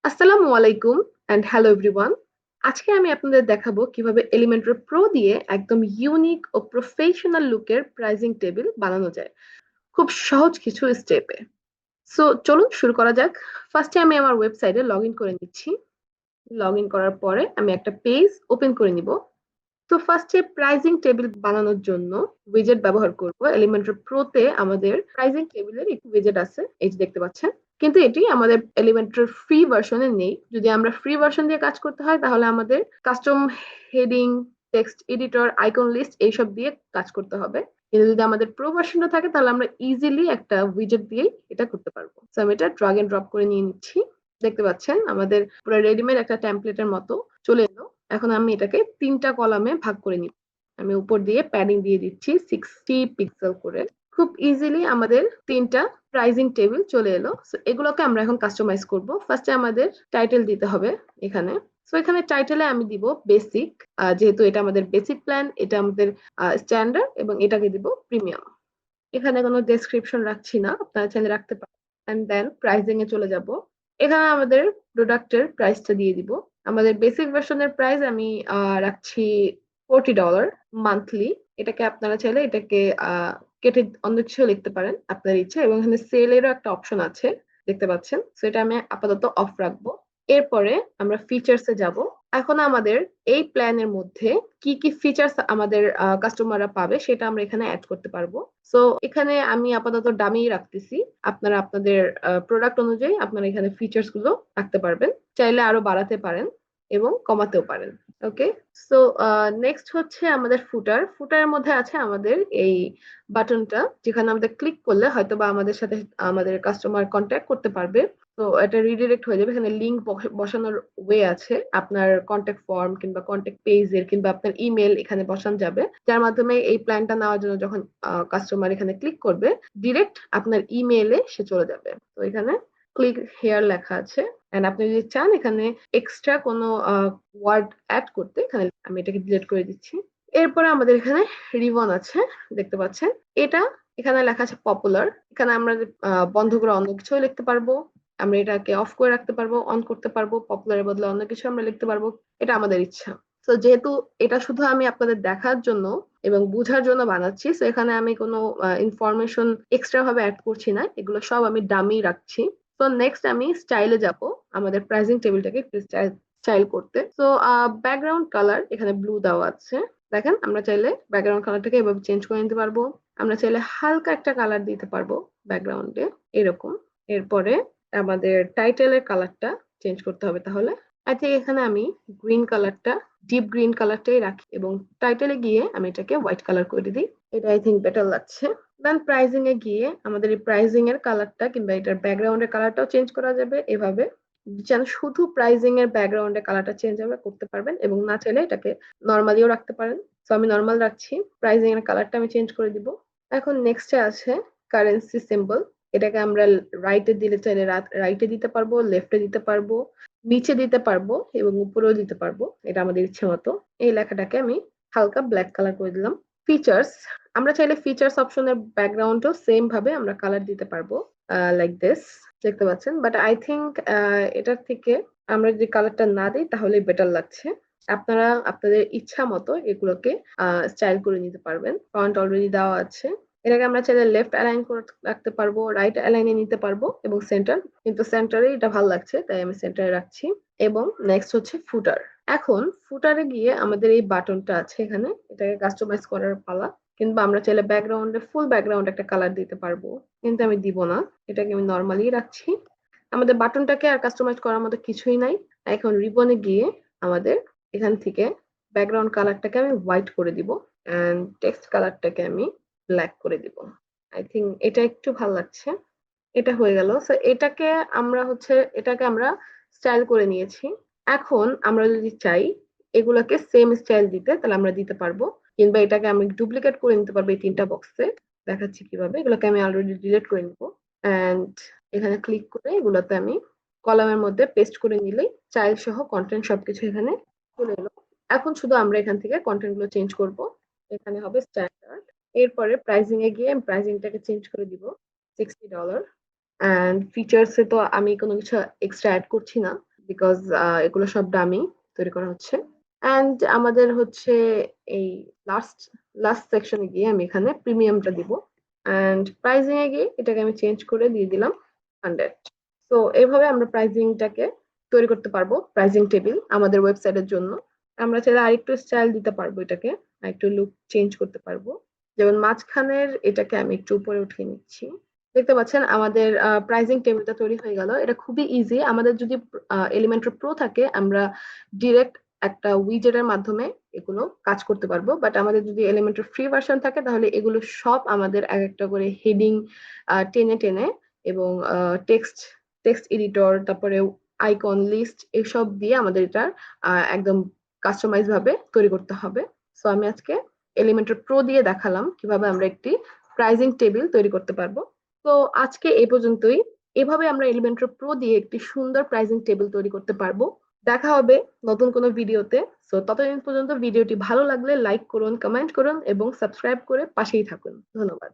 আসসালামু আলাইকুম and hello everyone. আজকে আমি আপনাদের দেখাবো কিভাবে এলিমেন্টর প্রো দিয়ে একদম ইউনিক ও প্রফেশনাল লুকের প্রাইজিং টেবিল বানানো যায় খুব সহজ কিছু স্টেপে। সো চলুন শুরু করা যাক। ফার্স্টে আমি আমার ওয়েবসাইটে লগ ইন করে নিচ্ছি। লগ ইন করার পরে আমি একটা পেজ ওপেন করে নিব। তো ফার্স্টে প্রাইজিং টেবিল বানানোর জন্য উইজেট ব্যবহার করব। এলিমেন্টর প্রোতে আমাদের প্রাইজিং টেবিলের একটি উইজেট আছে, এই যে দেখতে পাচ্ছেন। কিন্তু এটি আমাদের এলিমেন্টর ফ্রি ভার্সনে নেই। যদি আমরা ফ্রি ভার্সন দিয়ে কাজ করতে হয় তাহলে আমাদের custom heading, text editor, icon list এইসব দিয়ে কাজ করতে হবে। কিন্তু যদি আমাদের প্রো ভার্সনটা থাকে তাহলে আমরা ইজিলি একটা উইজেট দিয়েই এটা করতে পারবো। তো আমি এটা ড্রাগ এন্ড ড্রপ করে নিয়ে নিচ্ছি। দেখতে পাচ্ছেন আমাদের পুরো রেডিমেড একটা টেমপ্লেটের মতো চলে এলো। এখন আমি এটাকে ৩টা কলামে ভাগ করে নিব। আমি উপর দিয়ে প্যাডিং দিয়ে দিচ্ছি 60 পিক্সেল করে। খুব ইজিলি আমাদের ৩টা প্রাইজিং টেবিল চলে এলো। সো এগুলোকে আমরা এখন কাস্টমাইজ করব। ফার্স্টে আমাদের টাইটেল দিতে হবে এখানে। সো এখানে টাইটেলে আমি দিব বেসিক, যেহেতু এটা আমাদের বেসিক প্ল্যান, এটা আমাদের স্ট্যান্ডার্ড এবং এটাকে দিব প্রিমিয়াম। এখানে কোনো ডেসক্রিপশন রাখছি না, আপনারা চাইলে রাখতে পারেন। এন্ড দেন প্রাইসিং এ চলে যাব। এখানে আমাদের প্রোডাক্টের প্রাইসটা দিয়ে দিব। আমাদের বেসিক ভার্সনের প্রাইস আমি রাখছি $40 মান্থলি। এটাকে আপনারা চাইলে এটাকে কেটে অন্য কিছু লিখতে পারেন আপনার ইচ্ছা, এবং এখানে সেলেরও একটা অপশন আছে, দেখতে পাচ্ছেন। সো এটা আমি আপাতত অফ রাখবো। এরপরে আমরা ফিচার্সে যাব। এখন আমাদের এই প্ল্যানের মধ্যে কি কি ফিচার্স আমাদের কাস্টমাররা পাবে সেটা আমরা এখানে অ্যাড করতে পারবো। সো এখানে আমি আপাতত ডামি রাখতেছি। আপনারা আপনাদের প্রোডাক্ট অনুযায়ী আপনারা এখানে ফিচার্স গুলো রাখতে পারবেন, চাইলে আরো বাড়াতে পারেন এবং কমাতেও পারেন। ওকে। সো নেক্সট হচ্ছে আমাদের ফুটার। ফুটারের মধ্যে আছে আমাদের এই বাটনটা, যেখানে আমাদের ক্লিক করলে হয়তো বা আমাদের সাথে আমাদের কাস্টমার কন্ট্যাক্ট করতে পারবে। তো এটা রিডিরেক্ট হয়ে যাবে। এখানে লিংক বসানোর ওয়ে আছে, আপনার কন্ট্যাক্ট ফর্ম কিংবা কন্ট্যাক্ট পেজের কিংবা আপনার ইমেল এখানে বসানো যাবে, যার মাধ্যমে এই প্ল্যানটা নেওয়ার জন্য যখন কাস্টমার এখানে ক্লিক করবে ডিরেক্ট আপনার ইমেইলে সে চলে যাবে। তো এখানে ক্লিক হেয়ার লেখা আছে। এন্ড আপনি যদি চান এখানে এক্সট্রা কোনো ওয়ার্ড অ্যাড করতে, এখানে আমি এটাকে ডিলিট করে দিচ্ছি। এরপরে আমাদের এখানে রিবন আছে, দেখতে পাচ্ছেন। এটা এখানে লেখা আছে পপুলার। এখানে আমরা বন্ধ করে অন্য কিছু লিখতে পারবো। আমরা এটাকে অফ করে রাখতে পারবো, অন করতে পারবো, পপুলারের বদলে অন্য কিছু আমরা লিখতে পারবো। এটা আমাদের ইচ্ছা। তো যেহেতু এটা শুধু আমি আপনাদের দেখার জন্য এবং বুঝার জন্য বানাচ্ছি, তো এখানে আমি কোনো ইনফরমেশন এক্সট্রা ভাবে অ্যাড করছি না, এগুলো সব আমি ডামি রাখছি। তো নেক্সট আমি স্টাইলে যাব, আমাদের প্রাইজিং টেবিলটাকে একটু স্টাইল করতে। তো ব্যাকগ্রাউন্ড কালার এখানে ব্লু দেওয়া আছে। দেখেন আমরা চাইলে ব্যাকগ্রাউন্ড কালারটাকে এভাবে চেঞ্জ করে নিতে পারবো। আমরা চাইলে হালকা একটা কালার দিতে পারবো ব্যাকগ্রাউন্ডে, এরকম। এরপরে আমাদের টাইটেলের কালারটা চেঞ্জ করতে হবে। তাহলে আই থিঙ্ক এখানে আমি গ্রিন কালারটা, ডিপ গ্রিন কালারটাই রাখি এবং টাইটেলে গিয়ে আমি এটাকে হোয়াইট কালার করে দিই। এটা আই থিঙ্ক বেটার লাগছে। দেন প্রাইজিং এ গিয়ে আমাদের এই প্রাইজিং এর কালারটা কিংবা এটার ব্যাকগ্রাউন্ডের কালারটাও চেঞ্জ করা যাবে এভাবে। যেন শুধু প্রাইজিং এর ব্যাকগ্রাউন্ডের কালারটা চেঞ্জ হবে করতে পারবেন, এবং না চাইলে এটাকে নর্মালিও রাখতে পারেন। তো আমি নর্মাল রাখছি, প্রাইজিং এর কালারটা আমি চেঞ্জ করে দিব। এখন নেক্সটে আছে কারেন্সি সিম্বল। এটাকে আমরা রাইটে দিলে চাইলে রাইটে দিতে পারবো, লেফটে দিতে পারবো, নিচে দিতে পারবো এবং উপরেও দিতে পারবো, এটা আমাদের ইচ্ছে মতো। এই লেখাটাকে আমি হালকা ব্ল্যাক কালার করে দিলাম। ফিচার্স, আমরা চাইলে ফিচার্স অপশনের ব্যাকগ্রাউন্ডও সেম ভাবে আমরা কালার দিতে পারবো, লাইক দিস, দেখতে পাচ্ছেন। বাট আই থিঙ্ক এটার থেকে আমরা যদি কালারটা না দিই তাহলে বেটার লাগছে। আপনারা আপনাদের ইচ্ছা মতো এগুলোকে স্টাইল করে নিতে পারবেন। ফন্ট অলরেডি দেওয়া আছে। এটাকে আমরা চাইলে লেফট অ্যালাইন করে রাখতে পারবো, রাইট অ্যালাইনে নিতে পারবো এবং সেন্টার, কিন্তু সেন্টারে এটা ভালো লাগছে তাই আমি সেন্টারে রাখছি। এবং নেক্সট হচ্ছে ফুটার। এখন ফুটারে গিয়ে আমাদের এই বাটনটা আছে এখানে, এটাকে কাস্টমাইজ করার পালা। কিংবা আমরা চাইলে ব্যাকগ্রাউন্ডে ফুল ব্যাকগ্রাউন্ড একটা কালার দিতে পারবো, কিন্তু আমি দিব না, এটাকে আমি নর্মালি রাখছি। আমাদের বাটনটাকে আর কাস্টমাইজ করার মতো কিছুই নাই। এখন রিবনে গিয়ে আমাদের এখান থেকে ব্যাকগ্রাউন্ড কালারটাকে আমি হোয়াইট করে দিব এন্ড টেক্সট কালারটাকে আমি ব্ল্যাক করে দিব। আই থিঙ্ক এটা একটু ভালো লাগছে। এটা হয়ে গেল। সো এটাকে আমরা স্টাইল করে নিয়েছি। এখন আমরা যদি চাই এগুলাকে সেম স্টাইল দিতে তাহলে আমরা দিতে পারবো, কিংবা এটাকে আমি ডুপ্লিকেট করে নিতে পারবো এই 3টা বক্সে। দেখাচ্ছি কিভাবে। এগুলোকে আমি অলরেডি ডিলিট করে নিব এন্ড এখানে ক্লিক করে এগুলোতে আমি কলামের মধ্যে পেস্ট করে নিলেই চাইল্ড সহ কন্টেন্ট সবকিছু এখানে চলে এলো। এখন শুধু আমরা এখান থেকে কন্টেন্ট গুলো চেঞ্জ করব। এখানে হবে স্ট্যান্ডার্ড। এরপরে প্রাইসিং এ গিয়ে প্রাইসিংটাকে চেঞ্জ করে দিব $60। এন্ড ফিচার্স এ তো আমি কোনো কিছু এক্সট্রা অ্যাড করছি না, বিকজ এগুলো সব দামি তৈরি করা হচ্ছে। অ্যান্ড আমাদের হচ্ছে এই লাস্ট লাস্ট সেকশনে গিয়ে আমি এখানে প্রিমিয়ামটা দিব, অ্যান্ড প্রাইজিং এ গিয়ে এটাকে আমি চেঞ্জ করে দিয়ে দিলাম 100। তো এইভাবে আমরা প্রাইজিংটাকে তৈরি করতে পারবো, প্রাইজিং টেবিল আমাদের ওয়েবসাইটের জন্য। আমরা চাইলে আরেকটু স্টাইল দিতে পারবো, এটাকে আরেকটু লুক চেঞ্জ করতে পারবো। যেমন মাঝখানের এটাকে আমি একটু উপরে উঠিয়ে নিচ্ছি। দেখতে পাচ্ছেন আমাদের প্রাইজিং টেবিলটা তৈরি হয়ে গেল। এটা খুবই ইজি। আমাদের যদি এলিমেন্টর প্রো থাকে আমরা ডিরেক্ট একটা উইজেটের মাধ্যমে এগুলো কাজ করতে পারবো, বাট আমাদের যদি এলিমেন্টর ফ্রি ভার্সন থাকে তাহলে এগুলো সব আমাদের এক একটা করে হেডিং টেনে টেনে এবং টেক্সট টেক্সট এডিটর, তারপরে আইকন লিস্ট এসব দিয়ে আমাদের এটা একদম কাস্টমাইজ ভাবে তৈরি করতে হবে। সো আমি আজকে এলিমেন্টর প্রো দিয়ে দেখালাম কিভাবে আমরা একটি প্রাইজিং টেবিল তৈরি করতে পারবো। তো আজকে এই পর্যন্তই। এভাবে আমরা এলিমেন্টর প্রো দিয়ে একটি সুন্দর প্রাইজিং টেবিল তৈরি করতে পারবো। দেখা হবে নতুন কোনো ভিডিওতে। সো ততদিন পর্যন্ত ভিডিওটি ভালো লাগলে লাইক করুন, কমেন্ট করুন এবং সাবস্ক্রাইব করে পাশেই থাকুন। ধন্যবাদ।